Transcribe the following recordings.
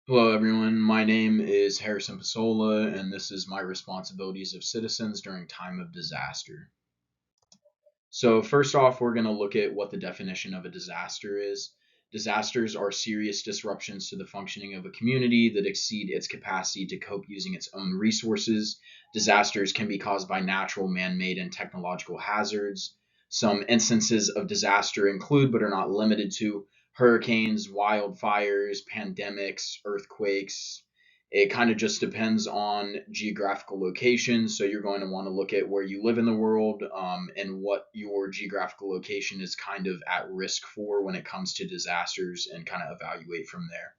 Hello, everyone. My name is Harrison Pasola, and this is my responsibilities of citizens during time of disaster. So, first off, we're going to look at what the definition of a disaster is. Disasters are serious disruptions to the functioning of a community that exceed its capacity to cope using its own resources. Disasters can be caused by natural, man made, and technological hazards. Some instances of disaster include, but are not limited to, hurricanes, wildfires, pandemics, earthquakes. It kind of just depends on geographical location. So you're going to want to look at where you live in the world, and what your geographical location is kind of at risk for when it comes to disasters, and kind of evaluate from there.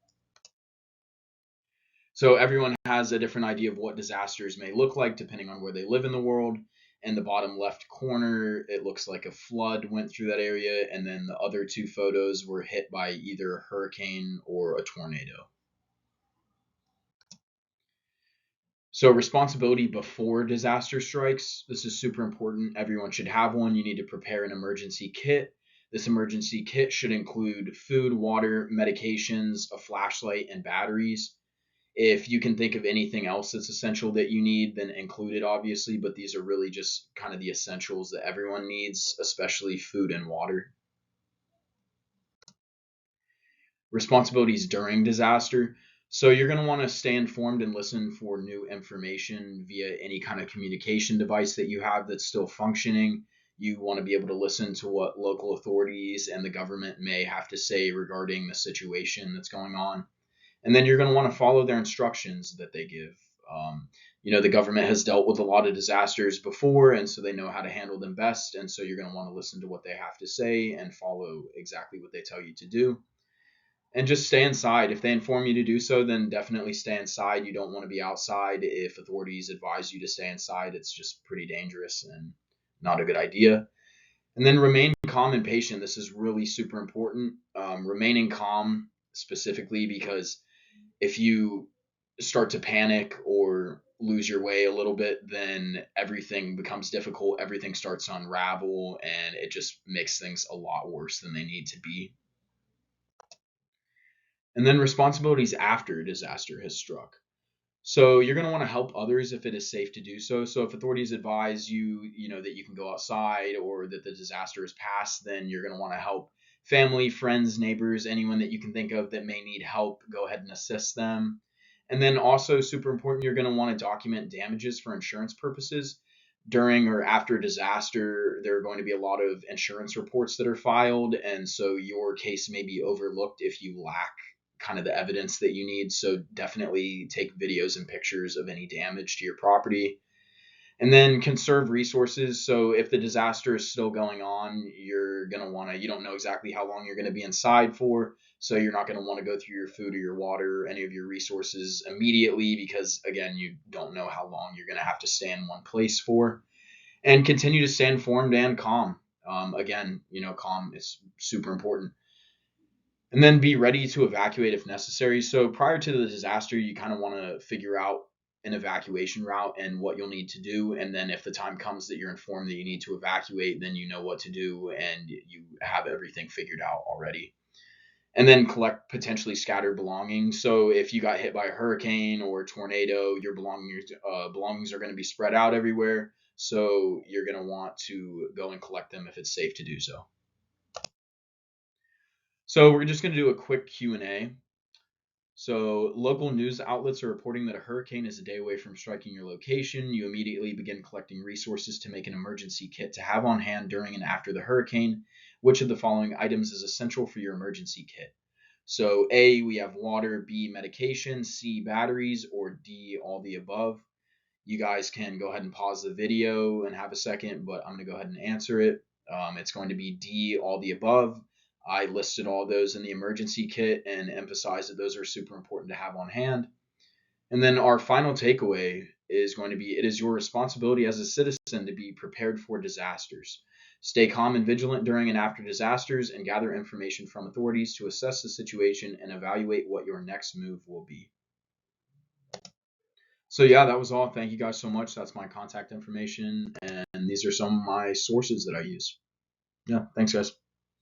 So everyone has a different idea of what disasters may look like depending on where they live in the world. In the bottom left corner, it looks like a flood went through that area, and then the other two photos were hit by either a hurricane or a tornado. So, responsibility before disaster strikes. This is super important. Everyone should have one. You need to prepare an emergency kit. This emergency kit should include food, water, medications, a flashlight, and batteries. If you can think of anything else that's essential that you need, then include it, obviously. But these are really just kind of the essentials that everyone needs, especially food and water. Responsibilities during disaster. So you're going to want to stay informed and listen for new information via any kind of communication device that you have that's still functioning. You want to be able to listen to what local authorities and the government may have to say regarding the situation that's going on. And then you're going to want to follow their instructions that they give. The government has dealt with a lot of disasters before, and so they know how to handle them best. And so you're going to want to listen to what they have to say and follow exactly what they tell you to do, and just stay inside. If they inform you to do so, then definitely stay inside. You don't want to be outside. If authorities advise you to stay inside, it's just pretty dangerous and not a good idea. And then remain calm and patient. This is really super important. Remaining calm specifically because if you start to panic or lose your way a little bit, then everything becomes difficult. Everything starts to unravel, and it just makes things a lot worse than they need to be. And then responsibilities after a disaster has struck. So you're going to want to help others if it is safe to do so. So if authorities advise you, that you can go outside or that the disaster is past, then you're going to want to help family, friends, neighbors, anyone that you can think of that may need help. Go ahead and assist them. And then also super important, you're going to want to document damages for insurance purposes. During or after a disaster, there are going to be a lot of insurance reports that are filed, and so your case may be overlooked if you lack kind of the evidence that you need. So definitely take videos and pictures of any damage to your property. And then conserve resources. So if the disaster is still going on, you're going to want to, you don't know exactly how long you're going to be inside for. So you're not going to want to go through your food or your water or any of your resources immediately, because, again, you don't know how long you're going to have to stay in one place for. And continue to stay informed and calm. Again, calm is super important. And then be ready to evacuate if necessary. So prior to the disaster, you kind of want to figure out an evacuation route and what you'll need to do. And then if the time comes that you're informed that you need to evacuate, then you know what to do and you have everything figured out already. And then collect potentially scattered belongings. So if you got hit by a hurricane or a tornado, your belongings are going to be spread out everywhere. So you're going to want to go and collect them if it's safe to do so. So we're just going to do a quick Q&A. So, local news outlets are reporting that a hurricane is a day away from striking your location. You immediately begin collecting resources to make an emergency kit to have on hand during and after the hurricane. Which of the following items is essential for your emergency kit? So, A, we have water, B, medication, C, batteries, or D, all the above. You guys can go ahead and pause the video and have a second, but I'm going to go ahead and answer it. It's going to be D, all the above. I listed all those in the emergency kit and emphasized that those are super important to have on hand. And then our final takeaway is going to be: it is your responsibility as a citizen to be prepared for disasters. Stay calm and vigilant during and after disasters, and gather information from authorities to assess the situation and evaluate what your next move will be. So yeah, that was all. Thank you guys so much. That's my contact information, and these are some of my sources that I use. Yeah, thanks guys.